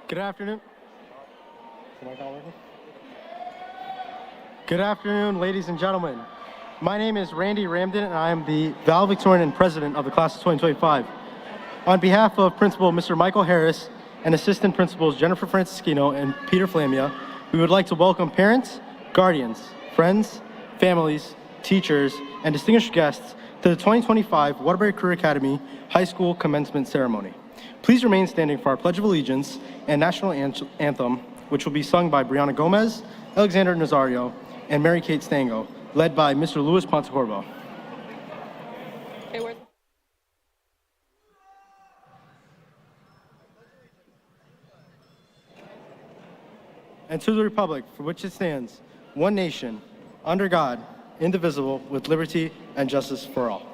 Good afternoon. Good afternoon, ladies and gentlemen. My name is Randy Ramden, and I am the valedictorian and president of the class of 2025. On behalf of Principal Mr. Michael Harris and Assistant Principals Jennifer Francischino and Peter Flamia, we would like to welcome parents, guardians, friends, families, teachers, and distinguished guests to the 2025 Waterbury Career Academy High School Commencement Ceremony. Please remain standing for our Pledge of Allegiance and National Anthem, which will be sung by Brianna Gomez, Alexander Nazario, and Mary Kate Stango, led by Mr. Louis Pontecorvo. And to the republic for which it stands, one nation, under God, indivisible, with liberty and justice for all.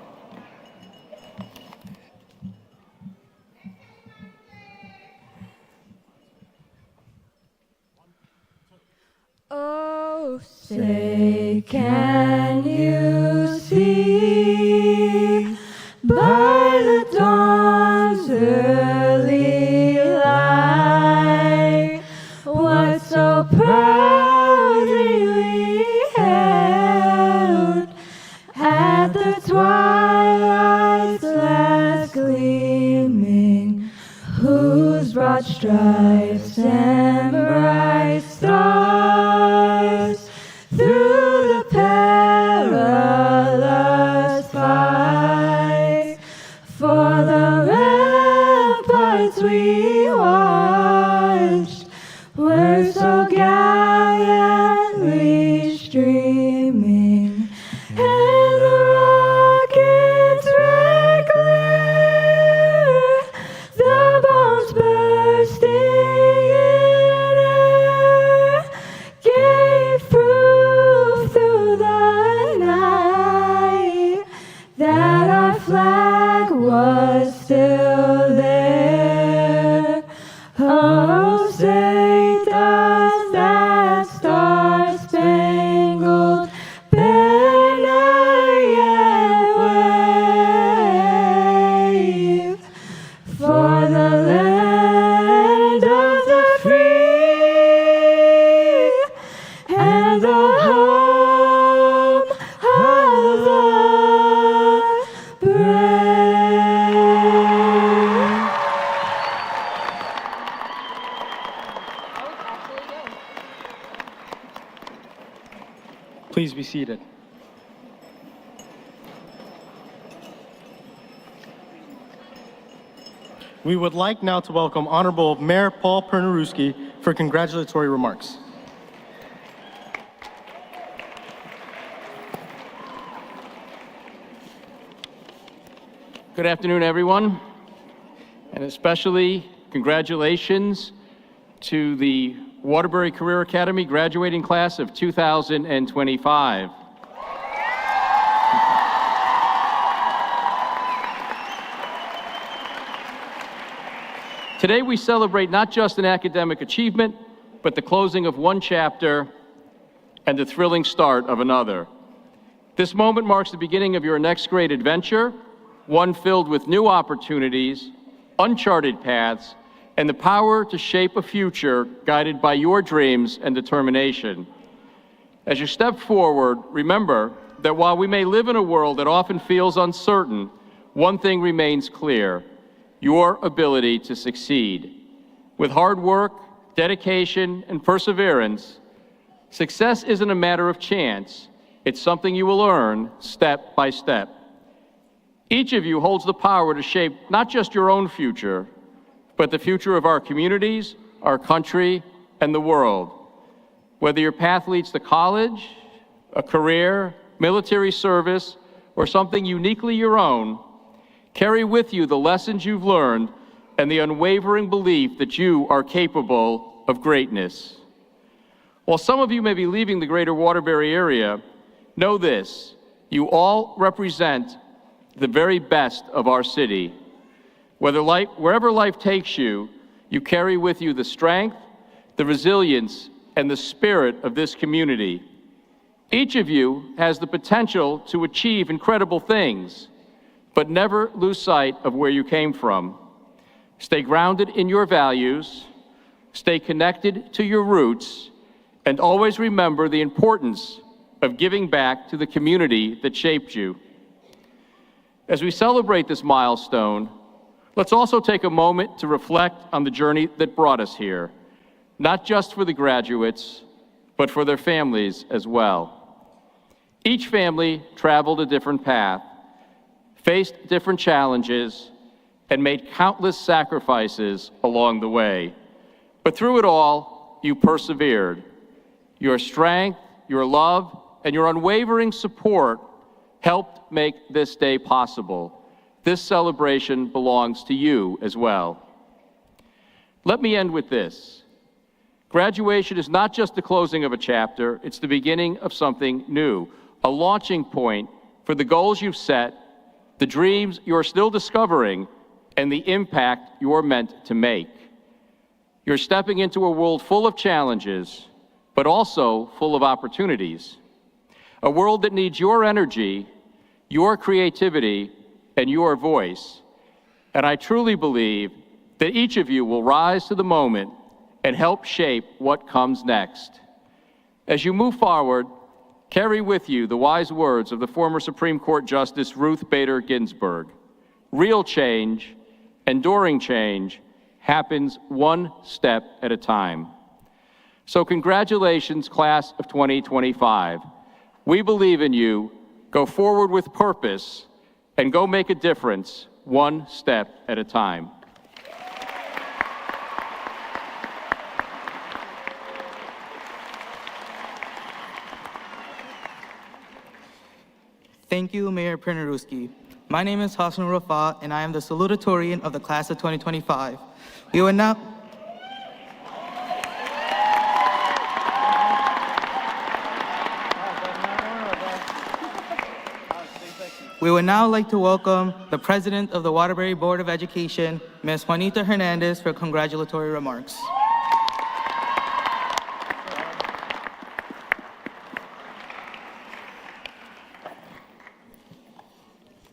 Oh, say, can you see by the dawn's early light what so proudly we hailed at the twilight's last gleaming, whose broad stripes and bright stars through the perilous fight for the ramparts we watched were so gallantly streaming, and the rockets red glare, the bombs bursting in air, gave proof through the night that our flag was still there. Oh, say does that star-spangled banner yet wave for the land of the free and the home of the brave. Please be seated. We would like now to welcome Honorable Mayor Paul Pernaruski for congratulatory remarks. Good afternoon, everyone, and especially congratulations to the Waterbury Career Academy graduating class of 2025. Today we celebrate not just an academic achievement, but the closing of one chapter and the thrilling start of another. This moment marks the beginning of your next great adventure, one filled with new opportunities, uncharted paths, and the power to shape a future guided by your dreams and determination. As you step forward, remember that while we may live in a world that often feels uncertain, one thing remains clear: your ability to succeed. With hard work, dedication, and perseverance, success isn't a matter of chance. It's something you will earn step by step. Each of you holds the power to shape not just your own future, but the future of our communities, our country, and the world. Whether your path leads to college, a career, military service, or something uniquely your own, carry with you the lessons you've learned and the unwavering belief that you are capable of greatness. While some of you may be leaving the greater Waterbury area, know this: you all represent the very best of our city. Wherever life takes you, you carry with you the strength, the resilience, and the spirit of this community. Each of you has the potential to achieve incredible things, but never lose sight of where you came from. Stay grounded in your values, Stay connected to your roots, and always remember the importance of giving back to the community that shaped you. As we celebrate this milestone, let's also take a moment to reflect on the journey that brought us here, not just for the graduates, but for their families as well. Each family traveled a different path, faced different challenges, and made countless sacrifices along the way. But through it all, you persevered. Your strength, your love, and your unwavering support helped make this day possible. This celebration belongs to you as well. Let me end with this. Graduation is not just the closing of a chapter, it's the beginning of something new, a launching point for the goals you've set, the dreams you're still discovering, and the impact you're meant to make. You're stepping into a world full of challenges, but also full of opportunities. A world that needs your energy, your creativity, and your voice. And I truly believe that each of you will rise to the moment and help shape what comes next. As you move forward, carry with you the wise words of the former Supreme Court Justice Ruth Bader Ginsburg. Real change, enduring change, happens one step at a time. So congratulations, class of 2025. We believe in you. Go forward with purpose and go make a difference one step at a time. Thank you, Mayor Prinaruski. My name is Hassan Rafa, and I am the salutatorian of the class of 2025. We will now like to welcome the President of the Waterbury Board of Education, Ms. Juanita Hernandez, for congratulatory remarks.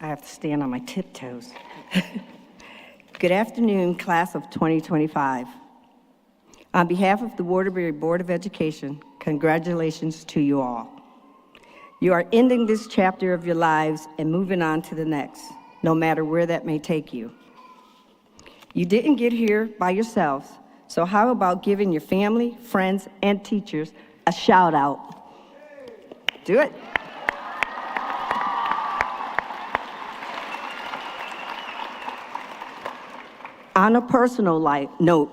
I have to stand on my tiptoes. Good afternoon, class of 2025. On behalf of the Waterbury Board of Education, congratulations to you all. You are ending this chapter of your lives and moving on to the next, no matter where that may take you. You didn't get here by yourselves, so how about giving your family, friends, and teachers a shout out? Do it. On a personal note,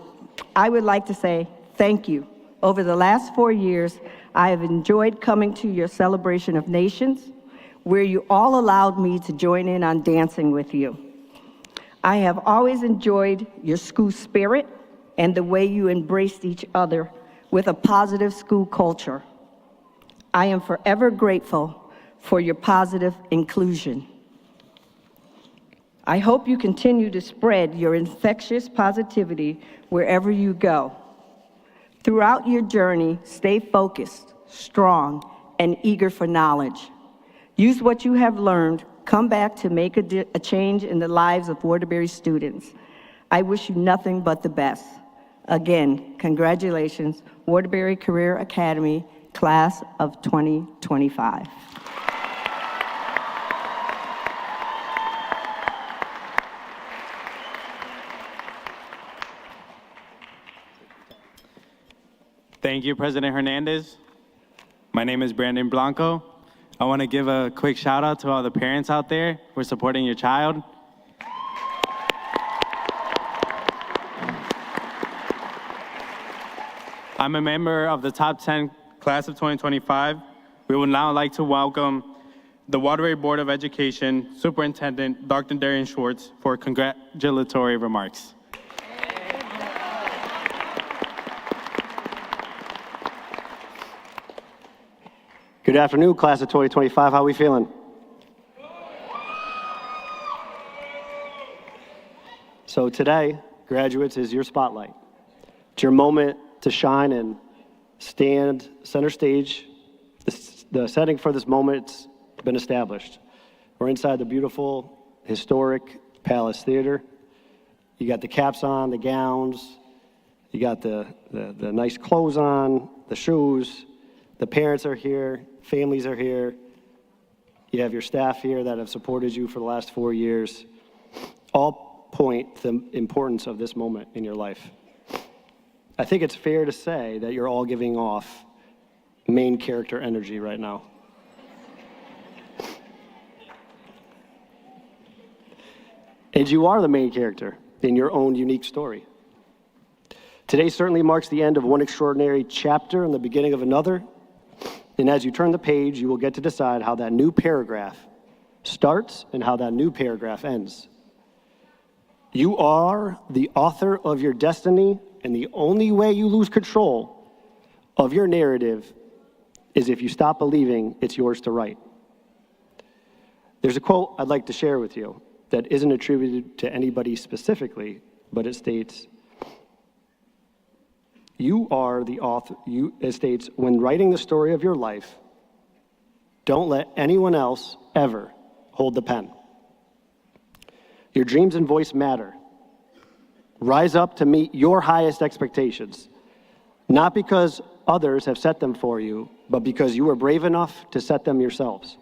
I would like to say thank you. Over the last 4 years, I have enjoyed coming to your celebration of nations, where you all allowed me to join in on dancing with you. I have always enjoyed your school spirit and the way you embraced each other with a positive school culture. I am forever grateful for your positive inclusion. I hope you continue to spread your infectious positivity wherever you go. Throughout your journey, stay focused, strong, and eager for knowledge. Use what you have learned, come back to make a change in the lives of Waterbury students. I wish you nothing but the best. Again, congratulations, Waterbury Career Academy, class of 2025. Thank you, President Hernandez. My name is Brandon Blanco. I want to give a quick shout out to all the parents out there for supporting your child. I'm a member of the top 10 class of 2025. We would now like to welcome the Waterbury Board of Education Superintendent, Dr. Darian Schwartz, for congratulatory remarks. Good afternoon, class of 2025. How are we feeling? So today, graduates, is your spotlight. It's your moment to shine and stand center stage. The setting for this moment's been established. We're inside the beautiful, historic Palace Theater. You got the caps on, the gowns, You got the nice clothes on, the shoes, the parents are here, families are here. You have your staff here that have supported you for the last 4 years. All point to the importance of this moment in your life. I think it's fair to say that you're all giving off main character energy right now. And you are the main character in your own unique story. Today certainly marks the end of one extraordinary chapter and the beginning of another. And as you turn the page, you will get to decide how that new paragraph starts and how that new paragraph ends. You are the author of your destiny, and the only way you lose control of your narrative is if you stop believing it's yours to write. There's a quote I'd like to share with you that isn't attributed to anybody specifically, but it states, you are the author, it states, when writing the story of your life, don't let anyone else ever hold the pen. Your dreams and voice matter. Rise up to meet your highest expectations, not because others have set them for you, but because you are brave enough to set them yourselves.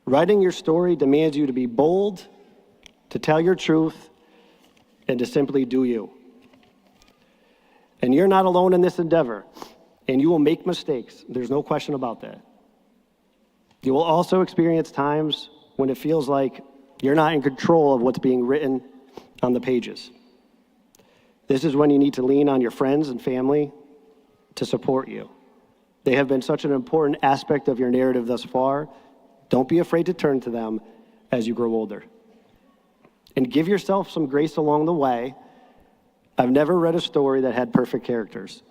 Writing your story demands you to be bold, to tell your truth, and to simply do you. And you're not alone in this endeavor, and you will make mistakes. There's no question about that. You will also experience times when it feels like you're not in control of what's being written on the pages. This is when you need to lean on your friends and family to support you. They have been such an important aspect of your narrative thus far. Don't be afraid to turn to them as you grow older. And give yourself some grace along the way. I've never read a story that had perfect characters.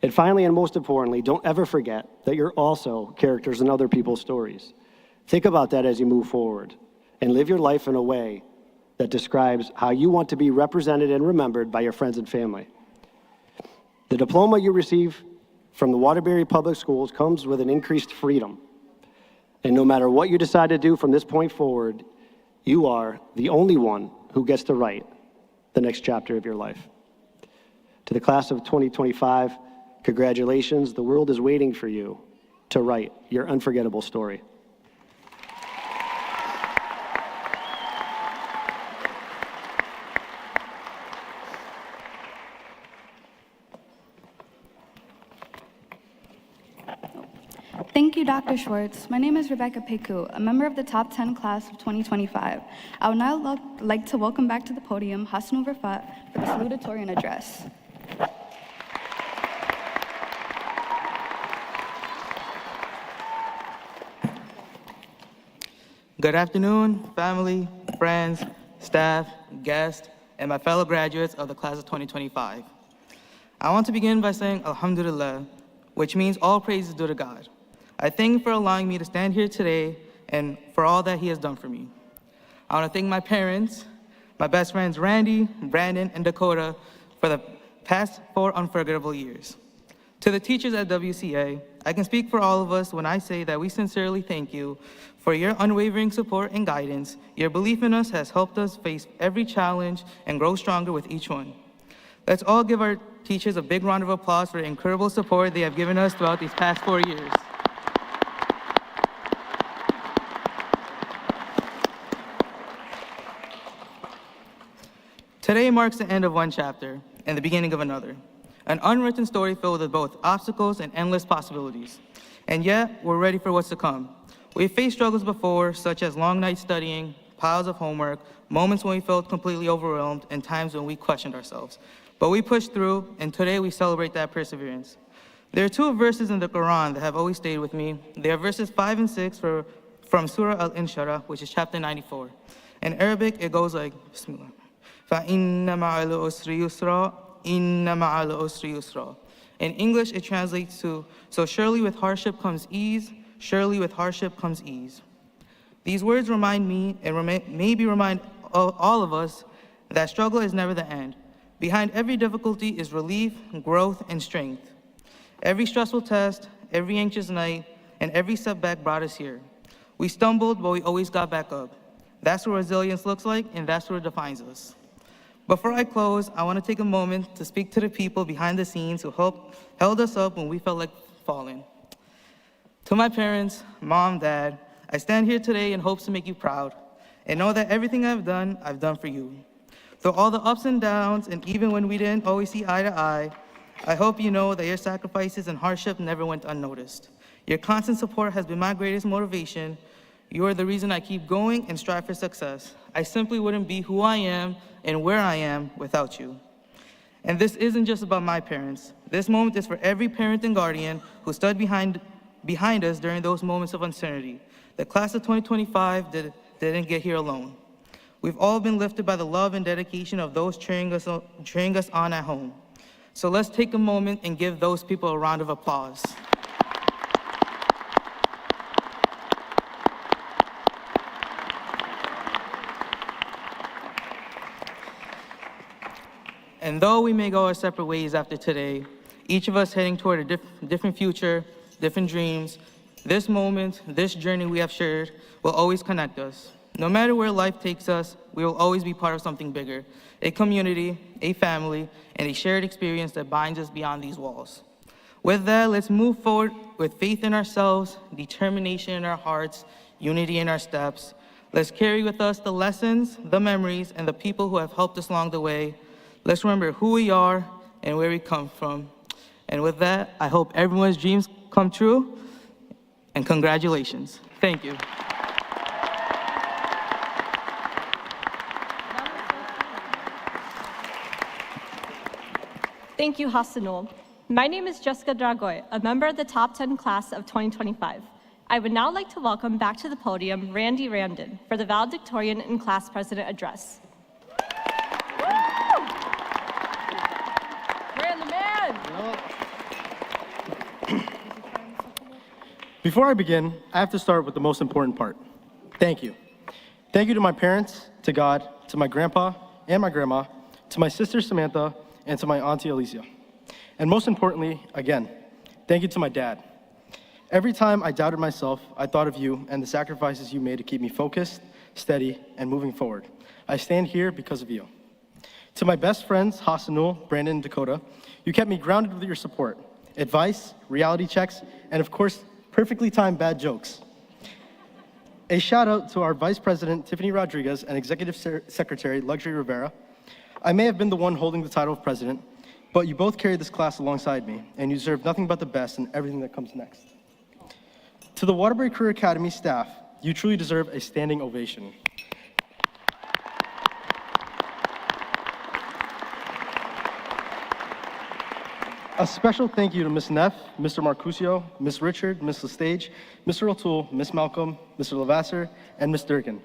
And finally, and most importantly, don't ever forget that you're also characters in other people's stories. Think about that as you move forward and live your life in a way that describes how you want to be represented and remembered by your friends and family. The diploma you receive from the Waterbury Public Schools comes with an increased freedom. And no matter what you decide to do from this point forward, you are the only one who gets to write the next chapter of your life. To the class of 2025, congratulations. The world is waiting for you to write your unforgettable story. Thank you, Dr. Schwartz. My name is Rebecca Peku, a member of the top 10 class of 2025. I would now like to welcome back to the podium Hassan Rafat for the salutatory and address. Good afternoon, family, friends, staff, guests, and my fellow graduates of the class of 2025. I want to begin by saying Alhamdulillah, which means all praise is due to God. I thank Him for allowing me to stand here today and for all that He has done for me. I want to thank my parents, my best friends Randy, Brandon, and Dakota for the past 4 unforgettable years. To the teachers at WCA, I can speak for all of us when I say that we sincerely thank you for your unwavering support and guidance. Your belief in us has helped us face every challenge and grow stronger with each one. Let's all give our teachers a big round of applause for the incredible support they have given us throughout these past 4 years. Today marks the end of one chapter and the beginning of another, an unwritten story filled with both obstacles and endless possibilities. And yet, we're ready for what's to come. We've faced struggles before, such as long nights studying, piles of homework, moments when we felt completely overwhelmed, and times when we questioned ourselves. But we pushed through, and today we celebrate that perseverance. There are 2 verses in the Quran that have always stayed with me. They are verses 5 and 6 from Surah Al-Inshirah, which is chapter 94. In Arabic, it goes like, Bismillah. فَإِنَّ مَعَ الْعُسْرِ يُسْرًا إِنَّ مَعَ الْعُسْرِ يُسْرًا. In English, it translates to, so surely with hardship comes ease, surely with hardship comes ease. These words remind me, and maybe remind all of us, that struggle is never the end. Behind every difficulty is relief, growth, and strength. Every stressful test, every anxious night, and every setback brought us here. We stumbled, but we always got back up. That's what resilience looks like, and that's what defines us. Before I close, I want to take a moment to speak to the people behind the scenes who held us up when we felt like falling. To my parents, mom, dad, I stand here today in hopes to make you proud and know that everything I've done for you. Through all the ups and downs, and even when we didn't always see eye to eye, I hope you know that your sacrifices and hardship never went unnoticed. Your constant support has been my greatest motivation. You are the reason I keep going and strive for success. I simply wouldn't be who I am and where I am without you. And this isn't just about my parents. This moment is for every parent and guardian who stood behind us during those moments of uncertainty. The class of 2025 didn't get here alone. We've all been lifted by the love and dedication of those cheering us on at home. So let's take a moment and give those people a round of applause. And though we may go our separate ways after today, each of us heading toward a different future, different dreams, this moment, this journey we have shared will always connect us. No matter where life takes us, we will always be part of something bigger, a community, a family, and a shared experience that binds us beyond these walls. With that, let's move forward with faith in ourselves, determination in our hearts, unity in our steps. Let's carry with us the lessons, the memories, and the people who have helped us along the way. Let's remember who we are and where we come from. And with that, I hope everyone's dreams come true, and congratulations. Thank you. Thank you, Hasanul. My name is Jessica Dragoy, a member of the top 10 class of 2025. I would now like to welcome back to the podium Randy Ramden for the valedictorian and class president address. Ran the man! Before I begin, I have to start with the most important part. Thank you. Thank you to my parents, to God, to my grandpa and my grandma, to my sister Samantha, and to my auntie Alicia. And most importantly, again, thank you to my dad. Every time I doubted myself, I thought of you and the sacrifices you made to keep me focused, steady, and moving forward. I stand here because of you. To my best friends, Hasanul, Brandon, and Dakota, you kept me grounded with your support, advice, reality checks, and of course, perfectly timed bad jokes. A shout out to our Vice President, Tiffany Rodriguez, and Executive Secretary, Luxury Rivera. I may have been the one holding the title of president, but you both carried this class alongside me, and you deserve nothing but the best in everything that comes next. To the Waterbury Career Academy staff, you truly deserve a standing ovation. A special thank you to Ms. Neff, Mr. Marcusio, Ms. Richard, Ms. Lestage, Mr. O'Toole, Ms. Malcolm, Mr. Lavasser, and Ms. Durkin.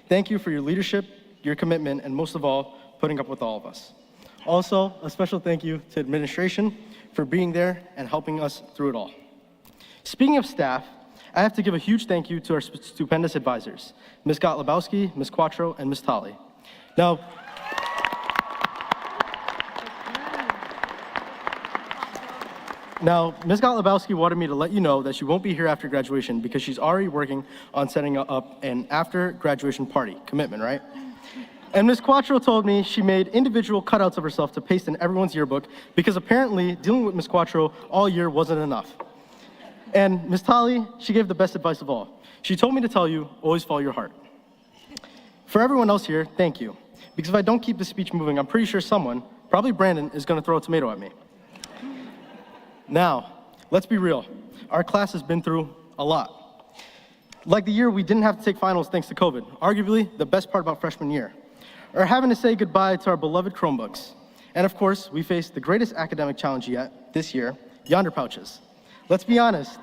Thank you for your leadership, your commitment, and most of all, putting up with all of us. Also, a special thank you to administration for being there and helping us through it all. Speaking of staff, I have to give a huge thank you to our stupendous advisors, Ms. Gotlebowski, Ms. Quattro, and Ms. Tolley. Now, Ms. Gotlebowski wanted me to let you know that she won't be here after graduation because she's already working on setting up an after graduation party. Commitment, right? And Ms. Quattro told me she made individual cutouts of herself to paste in everyone's yearbook because apparently dealing with Ms. Quattro all year wasn't enough. And Ms. Tolley, she gave the best advice of all. She told me to tell you, always follow your heart. For everyone else here, thank you. Because if I don't keep this speech moving, I'm pretty sure someone, probably Brandon, is going to throw a tomato at me. Now, let's be real. Our class has been through a lot. Like the year we didn't have to take finals thanks to COVID, arguably the best part about freshman year. Or having to say goodbye to our beloved Chromebooks. And of course, we faced the greatest academic challenge yet this year, yonder pouches. Let's be honest,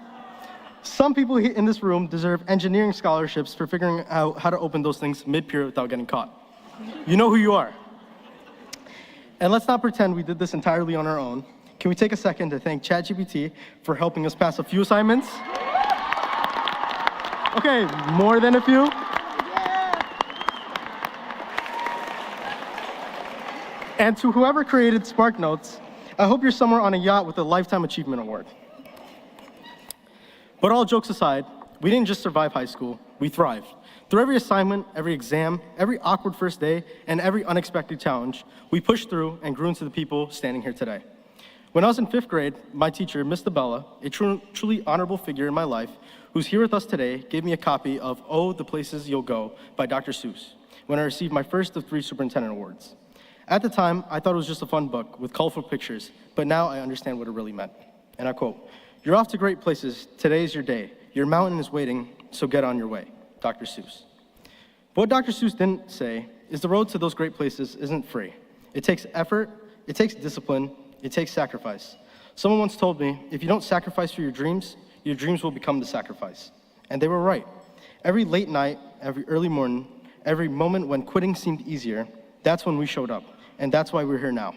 some people in this room deserve engineering scholarships for figuring out how to open those things mid-period without getting caught. You know who you are. And let's not pretend we did this entirely on our own. Can we take a second to thank ChatGPT for helping us pass a few assignments? Okay, more than a few. And to whoever created Spark Notes, I hope you're somewhere on a yacht with a Lifetime Achievement Award. But all jokes aside, We didn't just survive high school, we thrived. Through every assignment, every exam, every awkward first day, and every unexpected challenge, we pushed through and grew into the people standing here today. When I was in 5th grade, my teacher, Miss DeBella, a truly honorable figure in my life, who's here with us today, gave me a copy of Oh, the Places You'll Go by Dr. Seuss when I received my first of 3 superintendent awards. At the time, I thought it was just a fun book with colorful pictures, but now I understand what it really meant. And I quote, "You're off to great places, today's your day. Your mountain is waiting, so get on your way." Dr. Seuss. But what Dr. Seuss didn't say is the road to those great places isn't free. It takes effort, it takes discipline, it takes sacrifice. Someone once told me, if you don't sacrifice for your dreams will become the sacrifice. And they were right. Every late night, every early morning, every moment when quitting seemed easier, that's when we showed up, and that's why we're here now.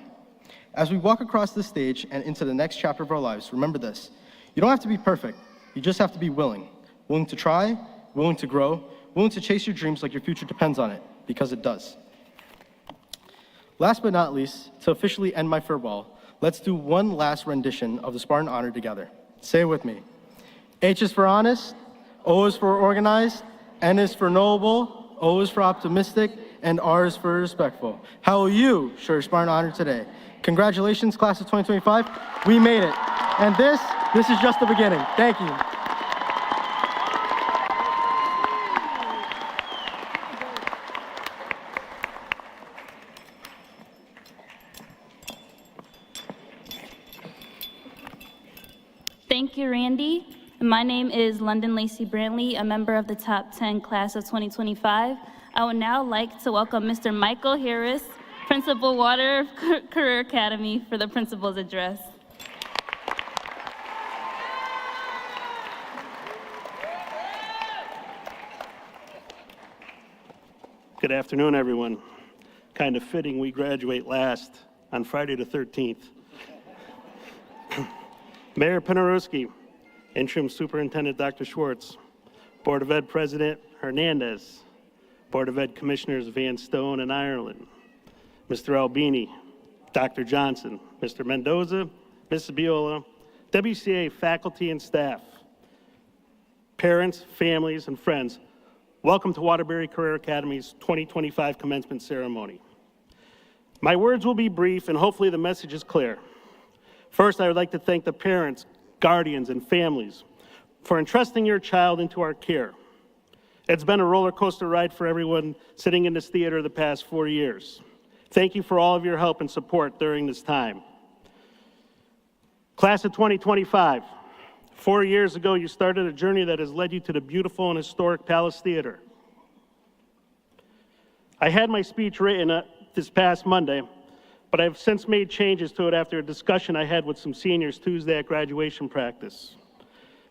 As we walk across this stage and into the next chapter of our lives, remember this. You don't have to be perfect, you just have to be willing. Willing to try, willing to grow, willing to chase your dreams like your future depends on it, because it does. Last but not least, to officially end my farewell, let's do one last rendition of the Spartan Honor together. Say it with me. H is for honest, O is for organized, N is for noble, O is for optimistic, and R is for respectful. How will you show your Spartan Honor today? Congratulations, class of 2025. We made it. And this is just the beginning. Thank you. Thank you, Randy. My name is London Lacey Brantley, a member of the top 10 class of 2025. I would now like to welcome Mr. Michael Harris, Principal, Water Career Academy, for the principal's address. Good afternoon, everyone. Kind of fitting we graduate last on Friday the 13th. Mayor Penarowski, Interim Superintendent Dr. Schwartz, Board of Ed President Hernandez, Board of Ed Commissioners Van Stone and Ireland, Mr. Albini, Dr. Johnson, Mr. Mendoza, Ms. Biola, WCA faculty and staff, parents, families, and friends, welcome to Waterbury Career Academy's 2025 commencement ceremony. My words will be brief and hopefully the message is clear. First, I would like to thank the parents, guardians, and families for entrusting your child into our care. It's been a roller coaster ride for everyone sitting in this theater the past 4 years. Thank you for all of your help and support during this time. Class of 2025, 4 years ago, you started a journey that has led you to the beautiful and historic Palace Theater. I had my speech written this past Monday, but I've since made changes to it after a discussion I had with some seniors Tuesday at graduation practice.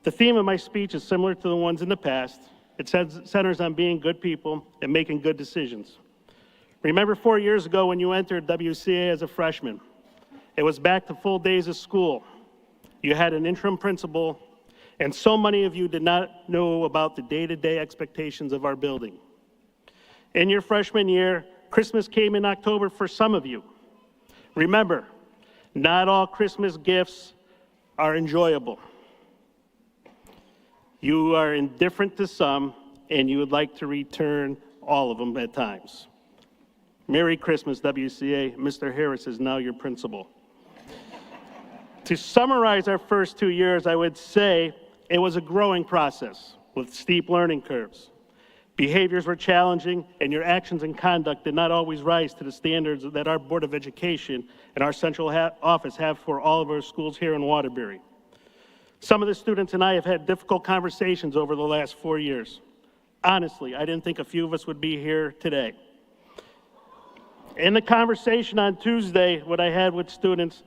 The theme of my speech is similar to the ones in the past. It centers on being good people and making good decisions. Remember 4 years ago when you entered WCA as a freshman? It was back to full days of school. You had an interim principal, and so many of you did not know about the day-to-day expectations of our building. In your freshman year, Christmas came in October for some of you. Remember, not all Christmas gifts are enjoyable. You are indifferent to some, and you would like to return all of them at times. Merry Christmas, WCA. Mr. Harris is now your principal. To summarize our first 2 years, I would say it was a growing process with steep learning curves. Behaviors were challenging, and your actions and conduct did not always rise to the standards that our Board of Education and our central office have for all of our schools here in Waterbury. Some of the students and I have had difficult conversations over the last 4 years. Honestly, I didn't think a few of us would be here today. In the conversation on Tuesday, what I had with students,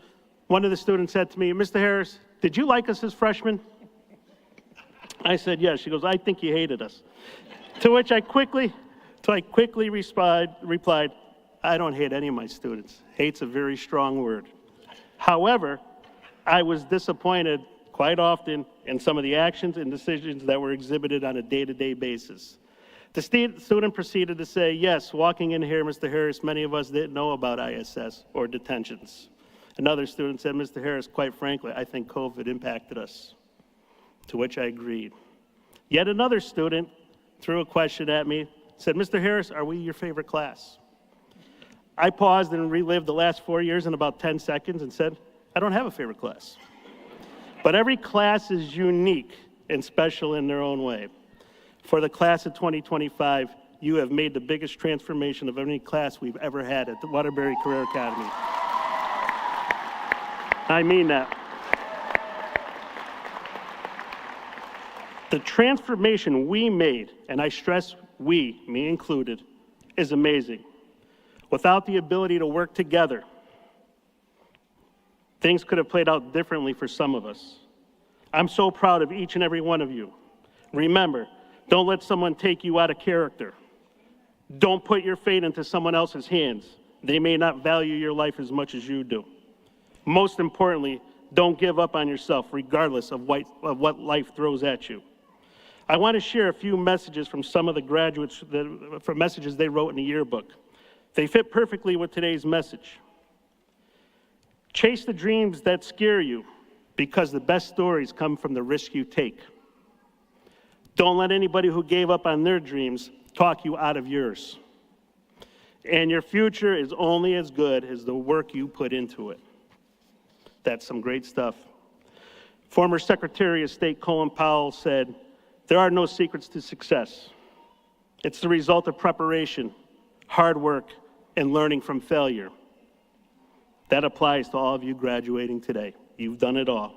one of the students said to me, "Mr. Harris, did you like us as freshmen?" I said, "Yes." She goes, "I think you hated us." To which I quickly replied, "I don't hate any of my students. Hate's a very strong word." However, I was disappointed quite often in some of the actions and decisions that were exhibited on a day-to-day basis. The student proceeded to say, "Yes, walking in here, Mr. Harris, many of us didn't know about ISS or detentions." Another student said, "Mr. Harris, quite frankly, I think COVID impacted us." To which I agreed. Yet another student threw a question at me, said, Mr. Harris, are we your favorite class? I paused and relived the last 4 years in about 10 seconds and said, I don't have a favorite class. But every class is unique and special in their own way. For the class of 2025, you have made the biggest transformation of any class we've ever had at the Waterbury Career Academy. I mean that. The transformation we made, and I stress we, me included, is amazing. Without the ability to work together, things could have played out differently for some of us. I'm so proud of each and every one of you. Remember, don't let someone take you out of character. Don't put your fate into someone else's hands. They may not value your life as much as you do. Most importantly, don't give up on yourself regardless of what life throws at you. I want to share a few messages from some of the graduates, from messages they wrote in the yearbook. They fit perfectly with today's message. Chase the dreams that scare you, because the best stories come from the risk you take. Don't let anybody who gave up on their dreams talk you out of yours. And your future is only as good as the work you put into it. That's some great stuff. Former Secretary of State Colin Powell said, there are no secrets to success. It's the result of preparation, hard work, and learning from failure. That applies to all of you graduating today. You've done it all.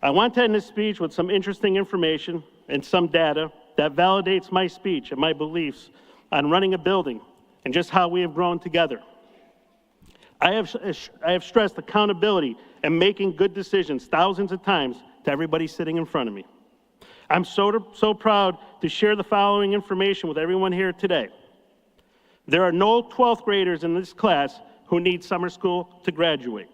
I want to end this speech with some interesting information and some data that validates my speech and my beliefs on running a building and just how we have grown together. I have stressed accountability and making good decisions thousands of times to everybody sitting in front of me. I'm so proud to share the following information with everyone here today. There are no 12th graders in this class who need summer school to graduate.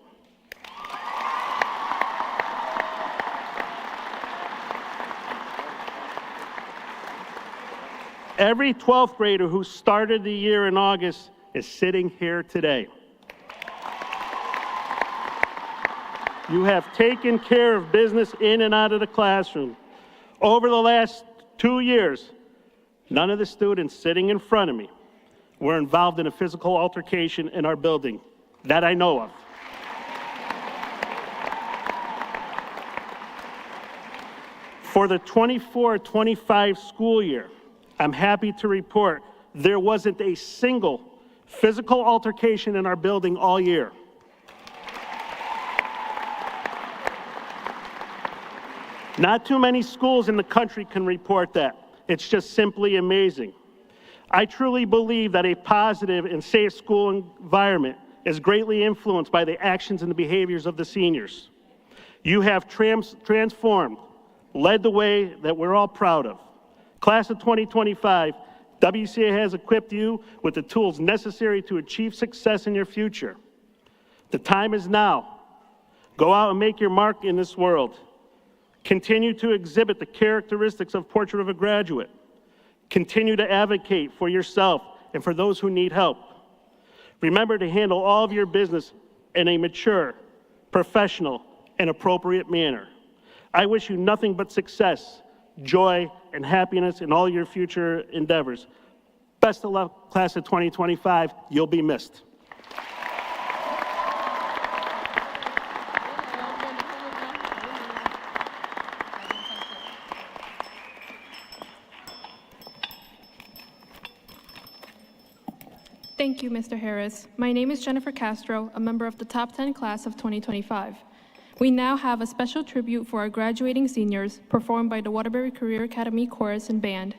Every 12th grader who started the year in August is sitting here today. You have taken care of business in and out of the classroom. Over the last 2 years, none of the students sitting in front of me were involved in a physical altercation in our building, that I know of. For the 24-25 school year, I'm happy to report there wasn't a single physical altercation in our building all year. Not too many schools in the country can report that. It's just simply amazing. I truly believe that a positive and safe school environment is greatly influenced by the actions and the behaviors of the seniors. You have transformed, led the way that we're all proud of. Class of 2025, WCA has equipped you with the tools necessary to achieve success in your future. The time is now. Go out and make your mark in this world. Continue to exhibit the characteristics of Portrait of a Graduate. Continue to advocate for yourself and for those who need help. Remember to handle all of your business in a mature, professional, and appropriate manner. I wish you nothing but success, joy, and happiness in all your future endeavors. Best of luck, class of 2025. You'll be missed. Thank you, Mr. Harris. My name is Jennifer Castro, a member of the top 10 class of 2025. We now have a special tribute for our graduating seniors performed by the Waterbury Career Academy Chorus and Band.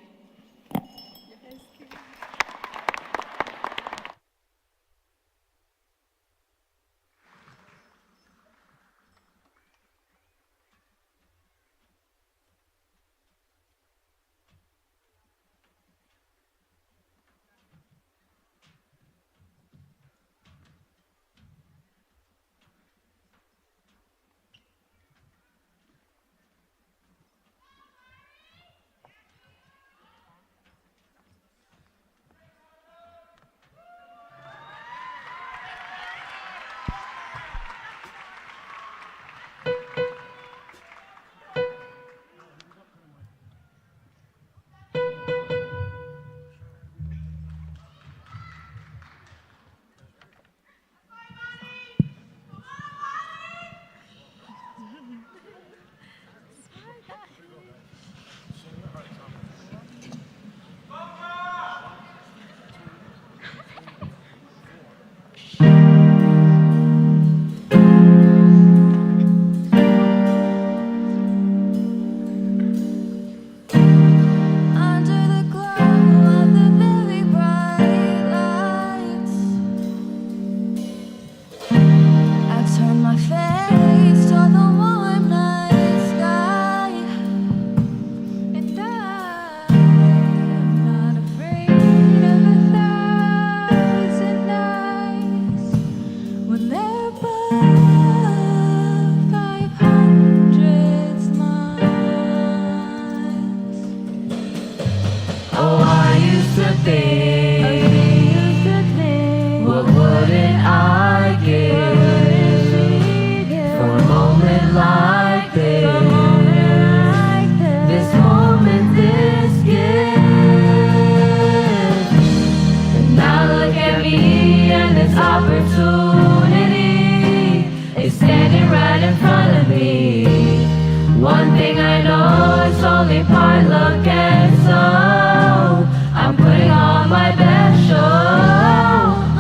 Oh, I used to think, what wouldn't I give for a moment like this? This moment, this gift. And now look at me, and this opportunity is standing right in front of me. One thing I know, it's only part luck, and so I'm putting on my best show.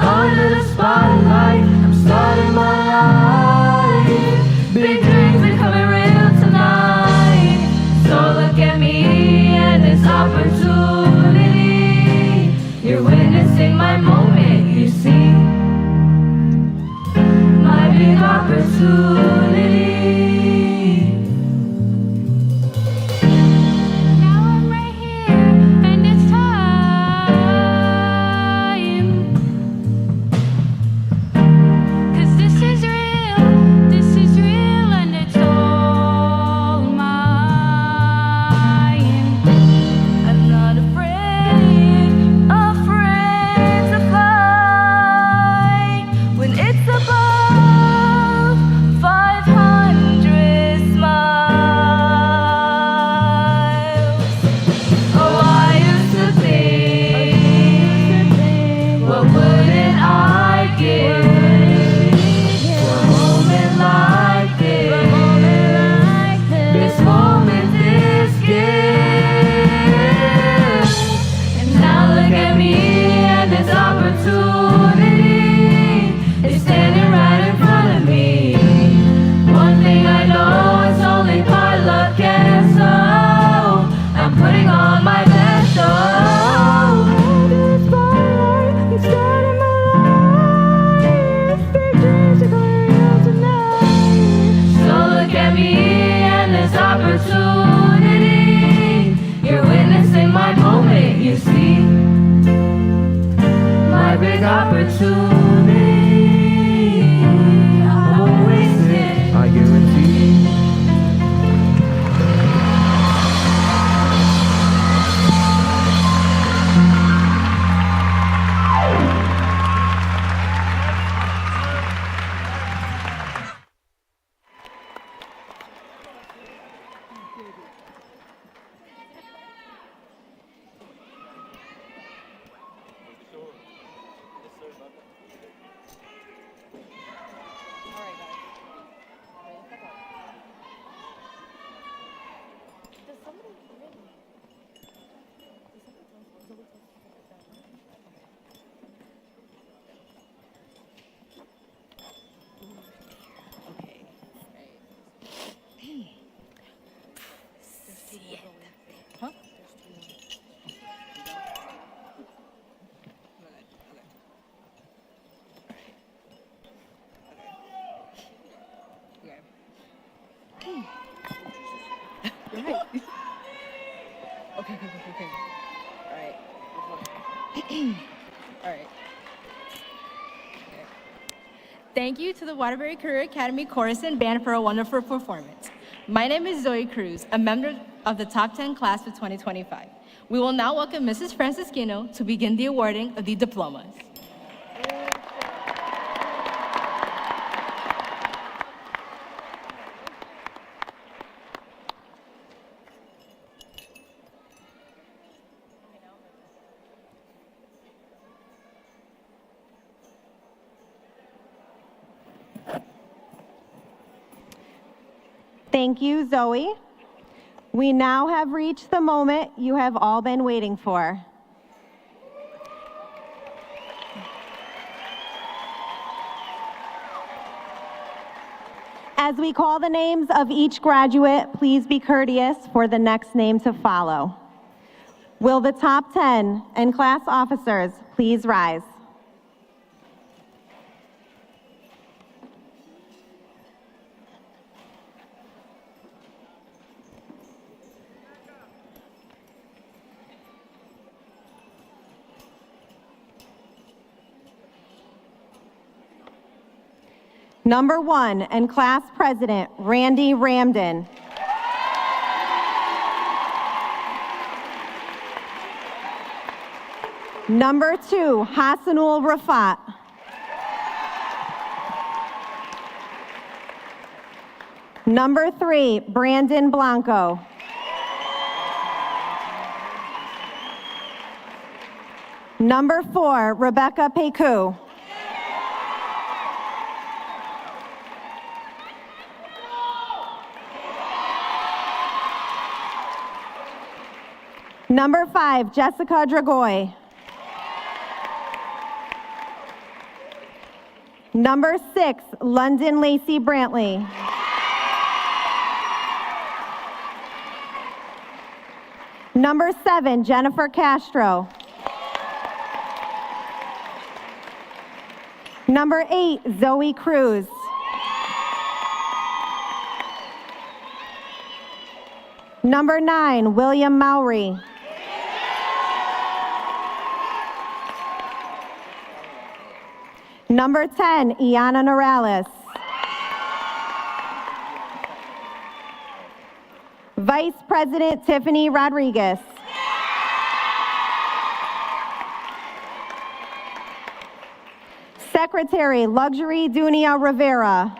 Under the spotlight, I'm starting my life. Big dreams becoming real tonight. So look at me and this opportunity. You're witnessing my moment, you see. My big opportunity. Thank you to the Waterbury Career Academy Chorus and Band for a wonderful performance. My name is Zoe Cruz, a member of the Top 10 class of 2025. We will now welcome Mrs. Francisquino to begin the awarding of the diplomas. Thank you, Zoe. We now have reached the moment you have all been waiting for. As we call the names of each graduate, please be courteous for the next name to follow. Will the top 10 and class officers please rise? Number 1 and class president, Randy Ramden. Number 2, Hassanul Rafat. Number 3, Brandon Blanco. Number 4, Rebecca Peku. Number 5, Jessica Dragoy. Number 6, London Lacey Brantley. Number 7, Jennifer Castro. Number 8, Zoe Cruz. Number 9, William Mowry. Number 10, Iana Norales. Vice President Tiffany Rodriguez. Secretary Luxury Dunia Rivera.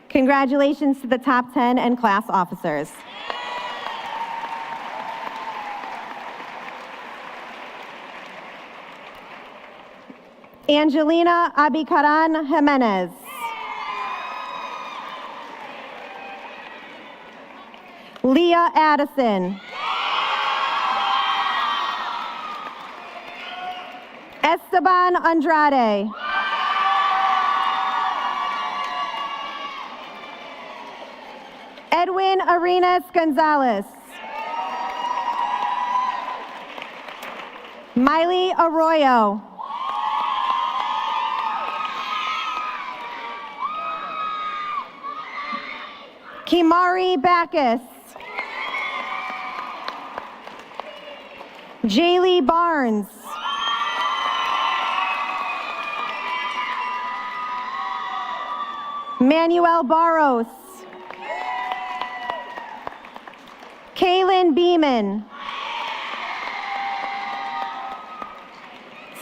Congratulations to the top 10 and class officers. Angelina Abikaran Jimenez. Leah Addison. Esteban Andrade. Edwin Arenas Gonzalez. Miley Arroyo. Kimari Backus. Jaylee Barnes. Manuel Barros. Kaylin Beeman.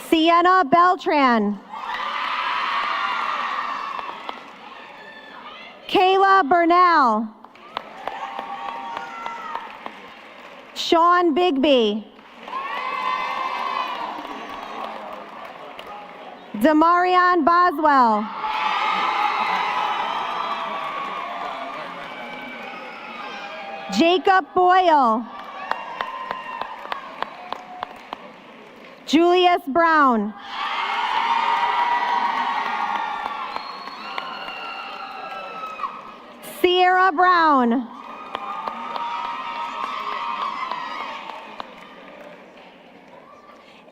Sienna Beltran. Kayla Bernal. Sean Bigby. Demarion Boswell. Jacob Boyle. Julius Brown. Sierra Brown.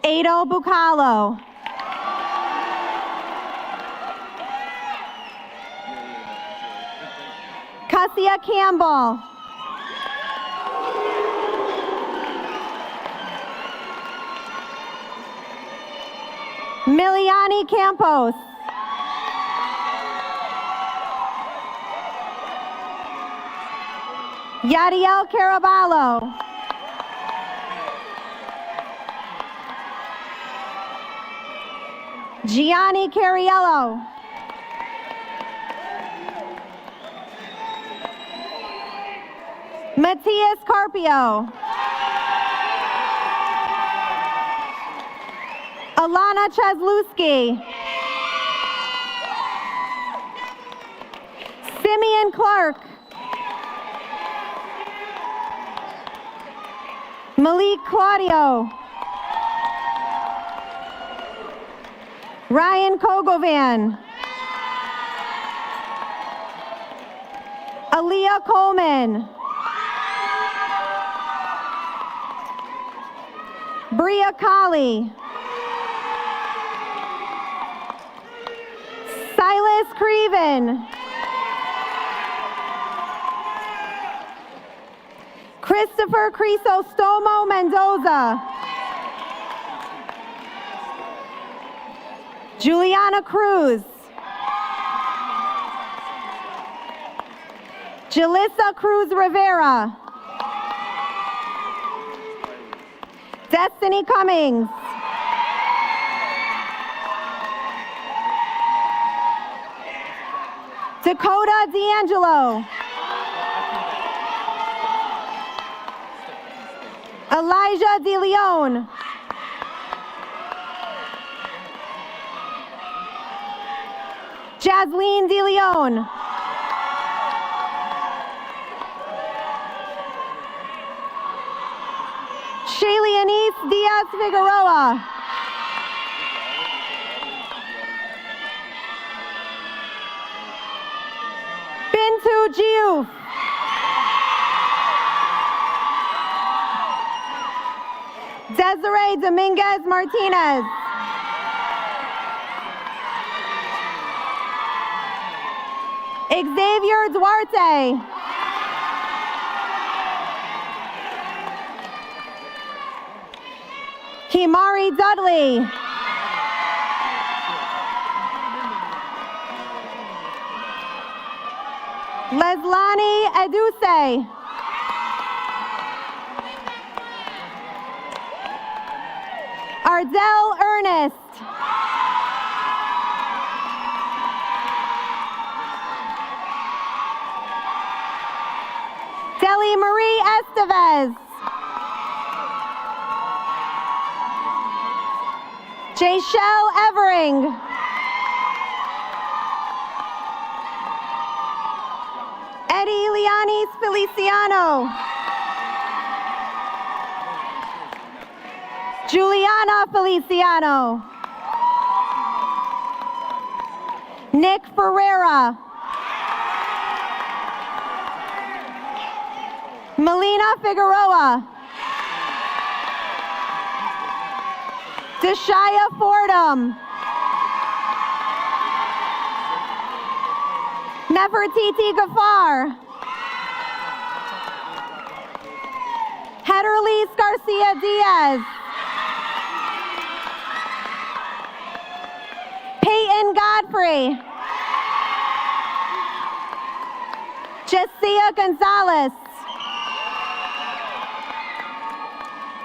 Ado Bucalo. Cassia Campbell. Miliani Campos. Yadiel Caraballo. Gianni Cariello. Matthias Carpio. Alana Chesluski. Simeon Clark. Malik Claudio. Ryan Kogovan. Aaliyah Coleman. Bria Colley. Silas Creven. Christopher Crisostomo Mendoza. Juliana Cruz. Jalissa Cruz Rivera. Destiny Cummings. Dakota D'Angelo. Elijah De Leon. Jasleen De Leon. Shaylee Anise Diaz Figueroa. Bintu Diouf. Desiree Dominguez Martinez. Xavier Duarte. Kimari Dudley. Leslani Eduse. Ardell Ernest. Deli Marie Estevez. Jayshell Evering. Eddie Lianis Feliciano. Juliana Feliciano. Nick Ferreira. Melina Figueroa. Deshaya Fordham. Nefertiti Gafar. Heatherlise Garcia Diaz. Peyton Godfrey. Jessia Gonzalez.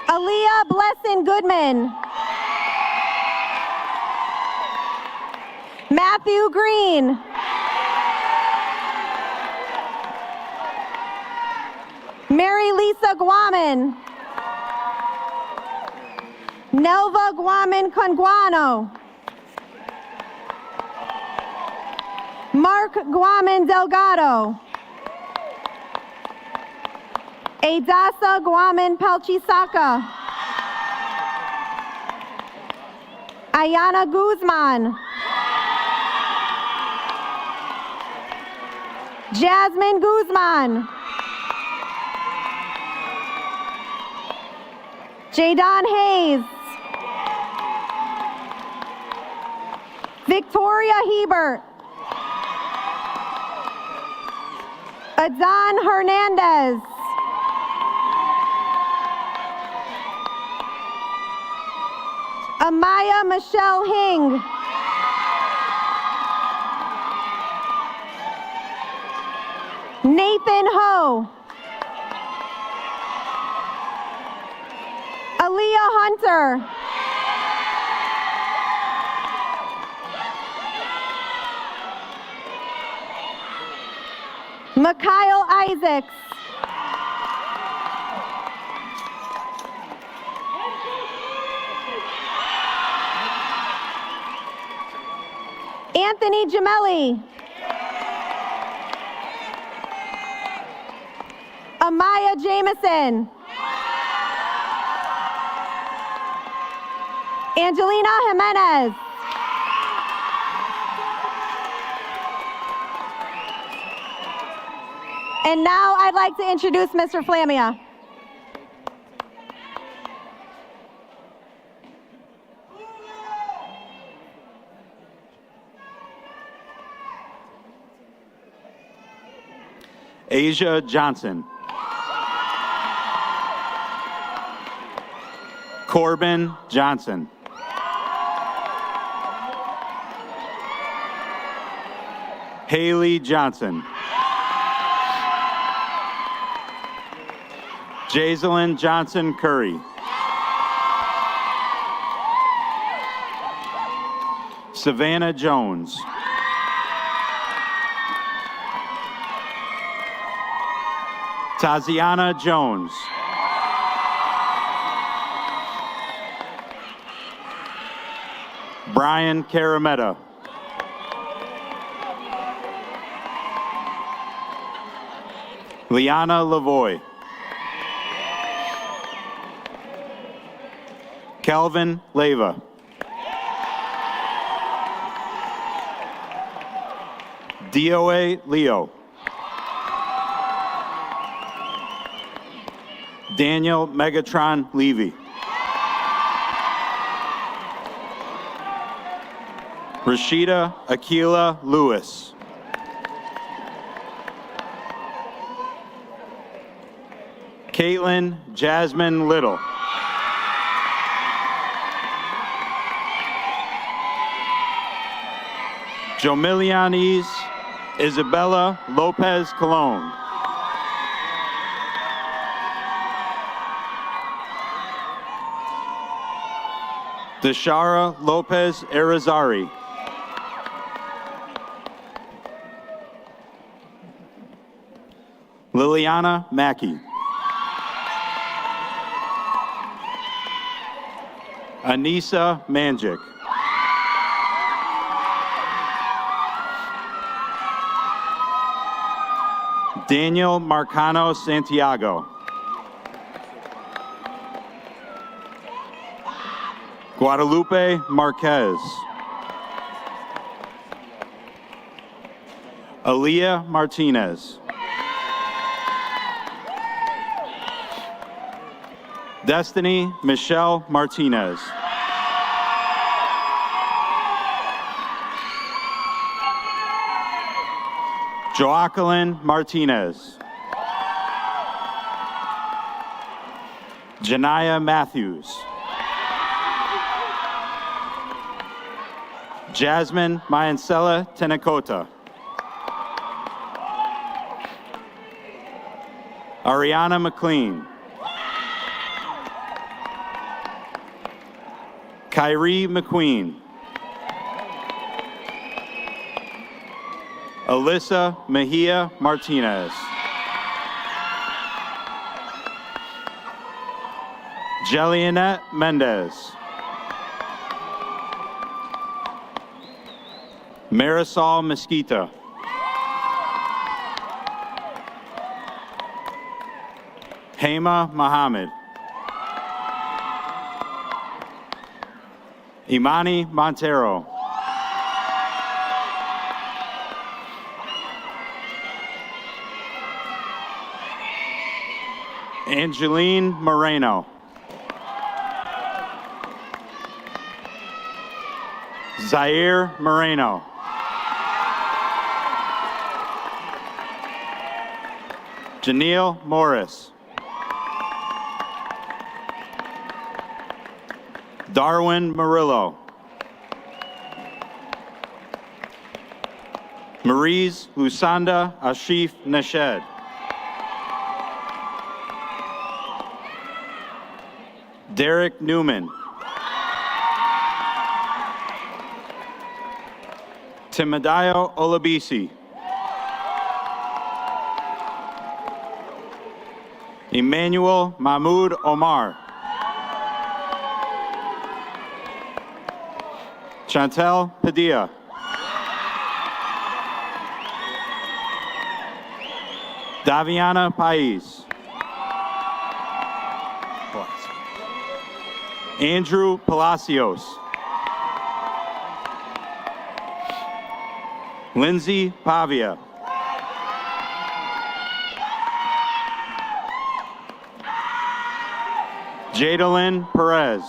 Aaliyah Blessin Goodman. Matthew Green. Mary Lisa Guaman. Nelva Guaman Conguano. Mark Guaman Delgado. Adasa Guaman Pelchisaka. Ayana Guzman. Jasmine Guzman. Jadon Hayes. Victoria Hebert. Adon Hernandez. Amaya Michelle Hing. Nathan Ho. Aaliyah Hunter. Mikhail Isaacs. Anthony Gemelli. Amaya Jameson. Angelina Jimenez. And now I'd like to introduce Mr. Flamia. Asia Johnson. Corbin Johnson. Haley Johnson. Jaiselyn Johnson Curry. Savannah Jones. Taziana Jones. Brian Carametta. Liana Lavoy. Calvin Leva. DOA Leo. Daniel Megatron Levy. Rashida Akila Lewis. Caitlin Jasmine Little. Jomilianis Isabella Lopez Colon. Deshara Lopez Arizari. Liliana Mackey. Anissa Manjic. Daniel Marcano Santiago. Guadalupe Marquez. Aaliyah Martinez. Destiny Michelle Martinez. Joaquin Martinez. Janaya Matthews. Jasmine Mayancella Tenacota. Ariana McLean. Kyrie McQueen. Alyssa Mejia Martinez. Jelianette Mendez. Marisol Mesquita. Hema Mohammed. Imani Montero. Angeline Moreno. Zaire Moreno. Janelle Morris. Darwin Murillo. Maurice Lusanda Ashif Nashed. Derek Newman. Timadayo Olabisi. Emmanuel Mahmoud Omar. Chantel Padilla. Daviana Pais. Andrew Palacios. Lindsay Pavia. Jadalyn Perez.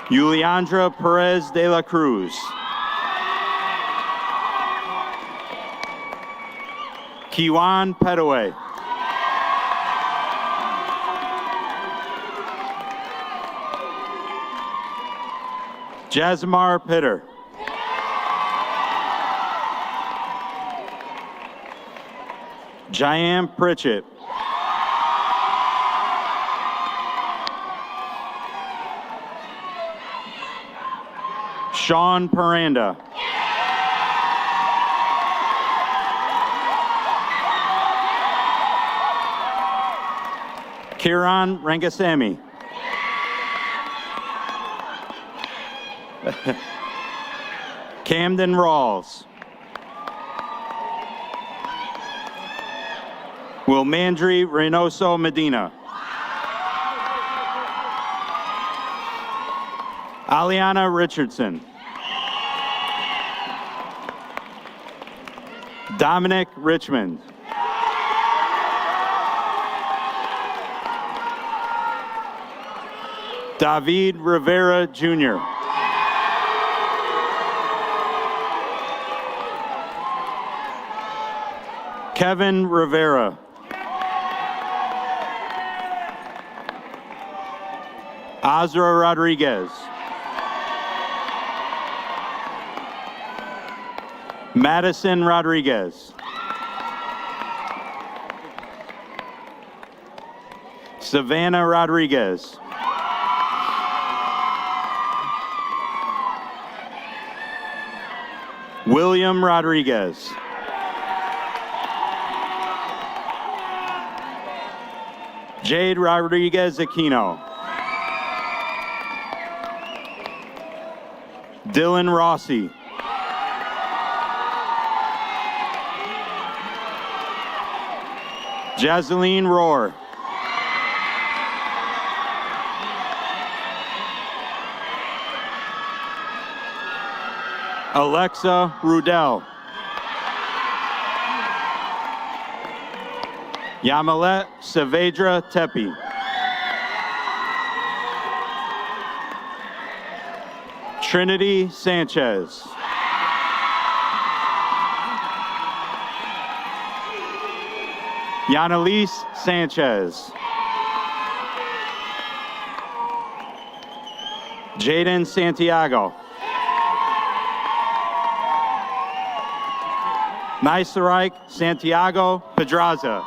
Yuliandra Perez de la Cruz. Kiwan Petaway. Jasimar Pitter. Jayam Pritchett. Sean Paranda. Kiran Rangasamy. Camden Rawls. Wilmandry Reynoso Medina. Aliana Richardson. Dominic Richmond. David Rivera Jr. Kevin Rivera. Azra Rodriguez. Madison Rodriguez. Savannah Rodriguez. William Rodriguez. Jade Rodriguez Aquino. Dylan Rossi. Jazeline Rohr. Alexa Rudell. Yamilet Saavedra Tepi. Trinity Sanchez. Yanalise Sanchez. Jaden Santiago. Nicereich Santiago Pedraza.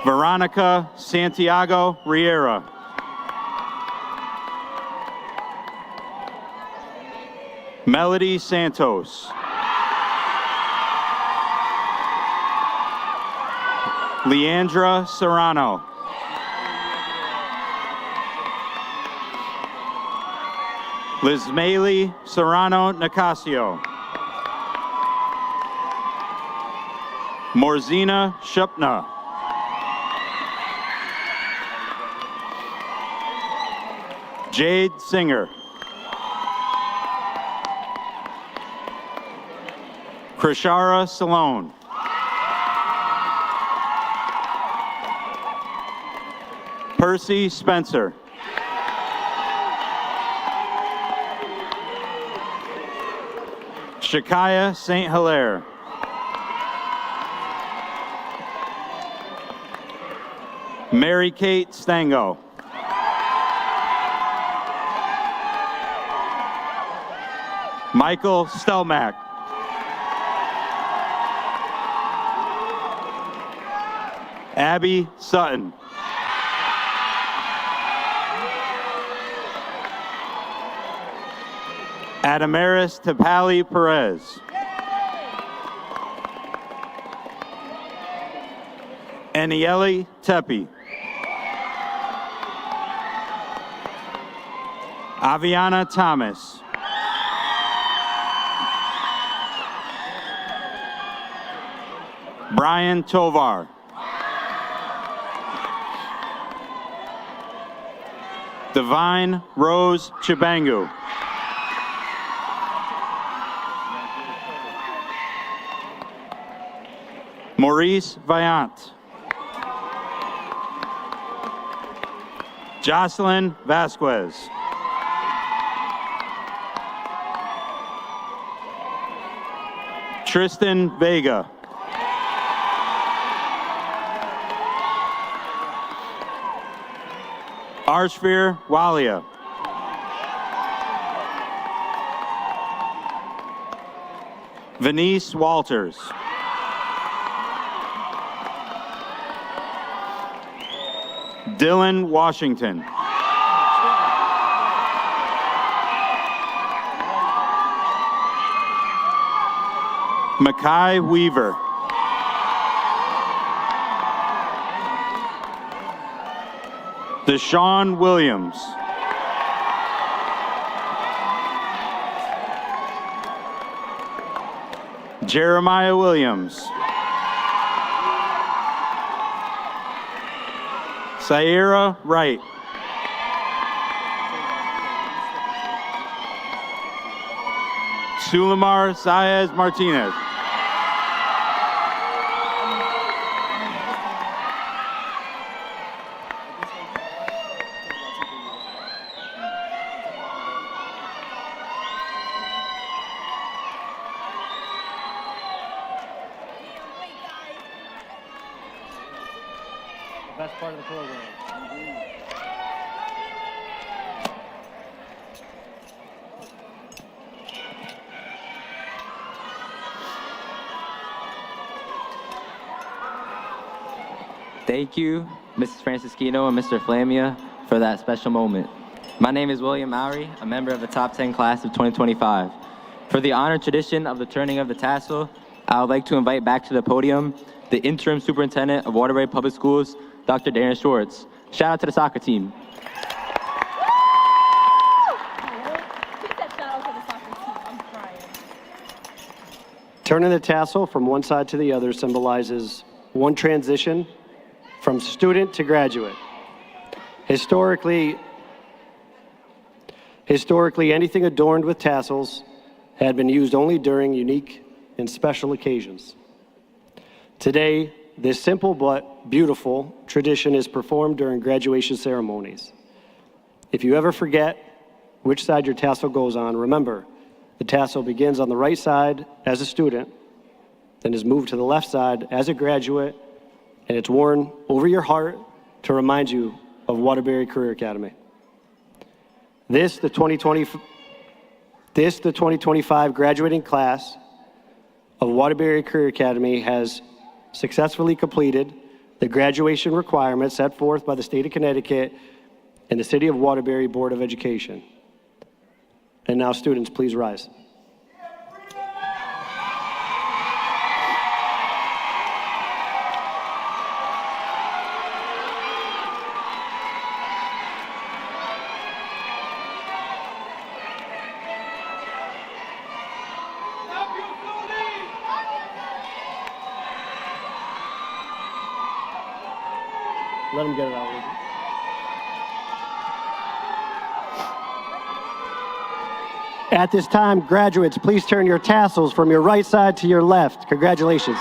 Veronica Santiago Riera. Melody Santos. Leandra Serrano. Lizmaeli Serrano Nicasio. Morzina Shupna. Jade Singer. Krishara Salone. Percy Spencer. Shakaya St. Hilaire. Mary Kate Stango. Michael Stelmack. Abby Sutton. Adamaris Tapali Perez. Aniele Tepi. Aviana Thomas. Brian Tovar. Divine Rose Chibangu. Maurice Vaillant. Jocelyn Vasquez. Tristan Vega. Arshvir Walia. Venice Walters. Dylan Washington. Mackay Weaver. Deshaun Williams. Jeremiah Williams. Saira Wright. Sulamar Saez Martinez. Best part of the program. Thank you, Mrs. Francisquino and Mr. Flamia, for that special moment. My name is William Mowry, a member of the top 10 class of 2025. For the honor tradition of the turning of the tassel, I would like to invite back to the podium the interim superintendent of Waterbury Public Schools, Dr. Darren Schwartz. Shout out to the soccer team. Turning the tassel from one side to the other symbolizes one transition from student to graduate. Historically, anything adorned with tassels had been used only during unique and special occasions. Today, this simple but beautiful tradition is performed during graduation ceremonies. If you ever forget which side your tassel goes on, remember, the tassel begins on the right side as a student, then is moved to the left side as a graduate, and it's worn over your heart to remind you of Waterbury Career Academy. This, the 2025 graduating class of Waterbury Career Academy has successfully completed the graduation requirements set forth by the state of Connecticut and the City of Waterbury Board of Education. And now, students, please rise. Let them get it out. At this time, graduates, please turn your tassels from your right side to your left. Congratulations.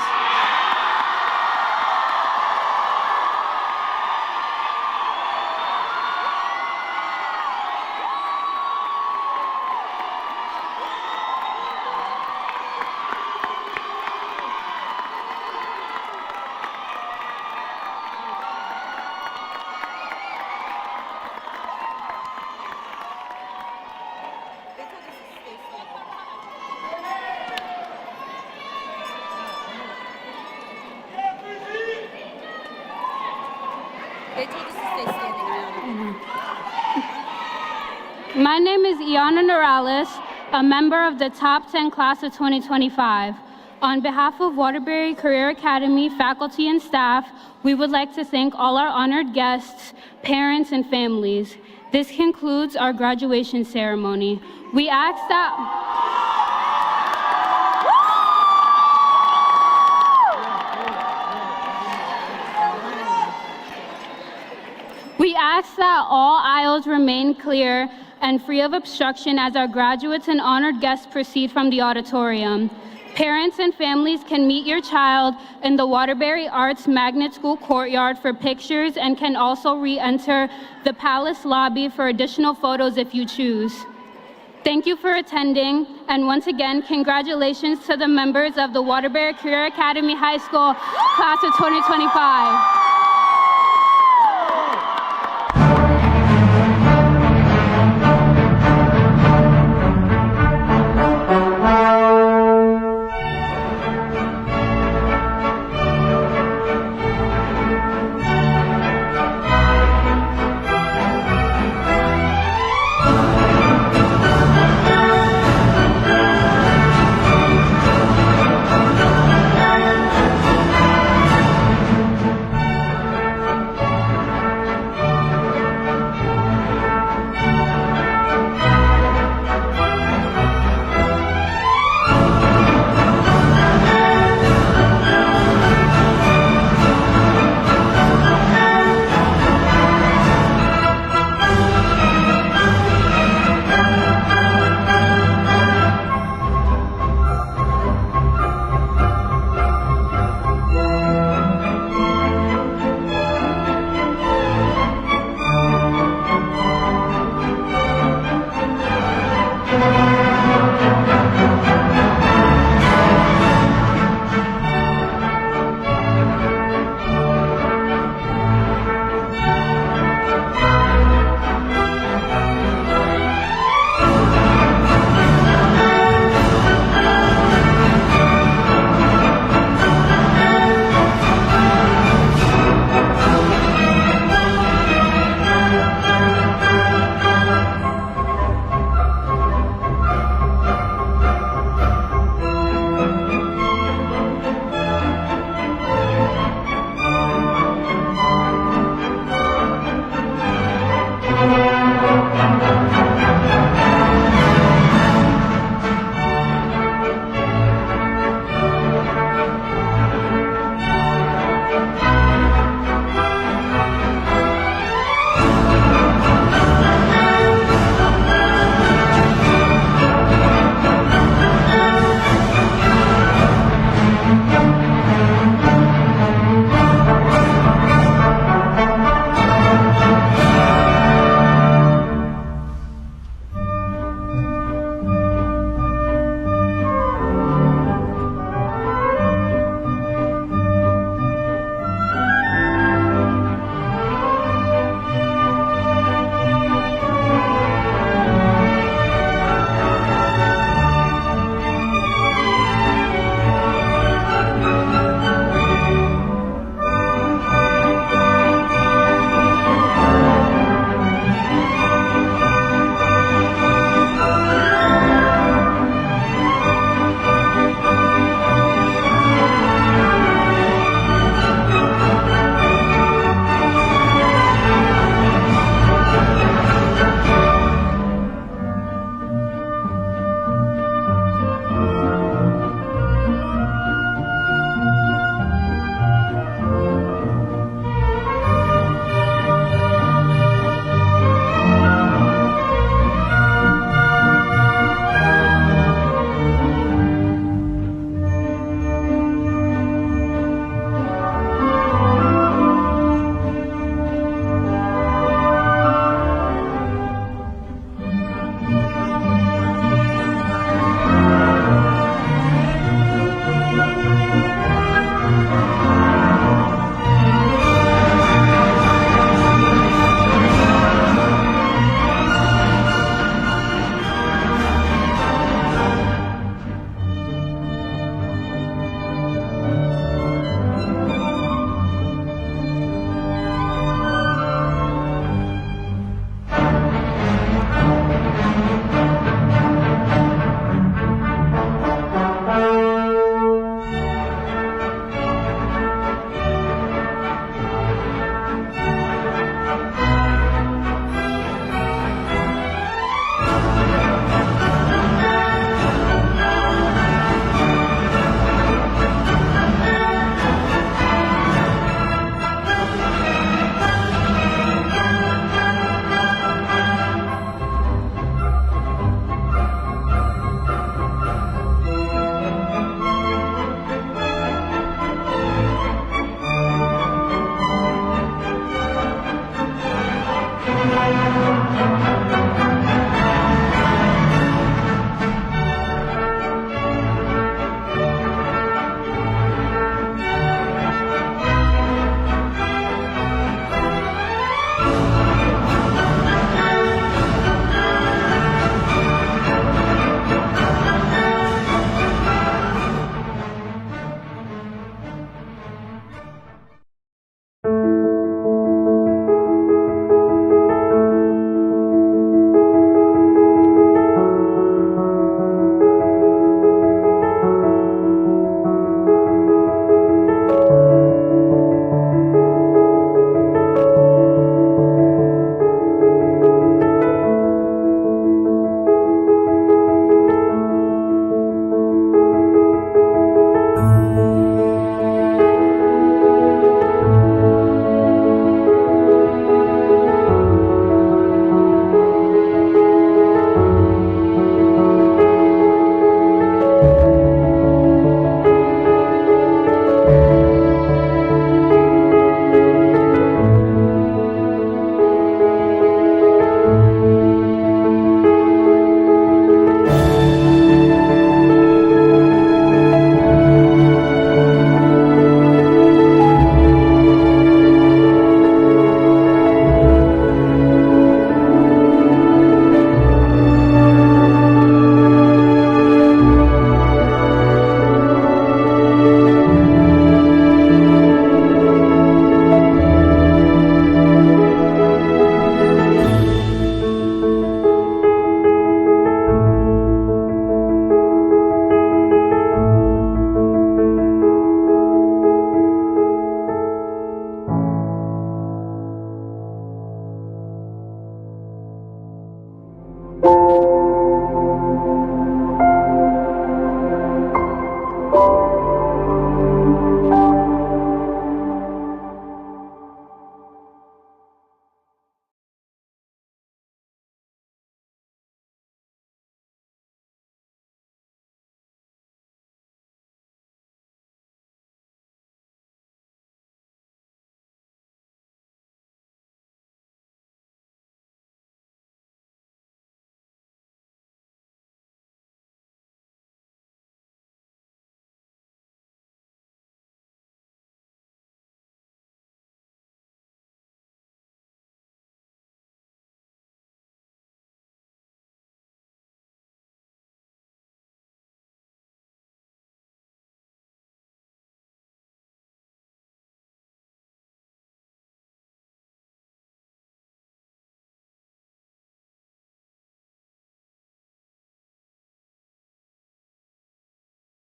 My name is Iana Morales, a member of the top 10 class of 2025. On behalf of Waterbury Career Academy faculty and staff, we would like to thank all our honored guests, parents, and families. This concludes our graduation ceremony. We ask that all aisles remain clear and free of obstruction as our graduates and honored guests proceed from the auditorium. Parents and families can meet your child in the Waterbury Arts Magnet School courtyard for pictures and can also re-enter the Palace lobby for additional photos if you choose. Thank you for attending, and once again, congratulations to the members of the Waterbury Career Academy High School class of 2025.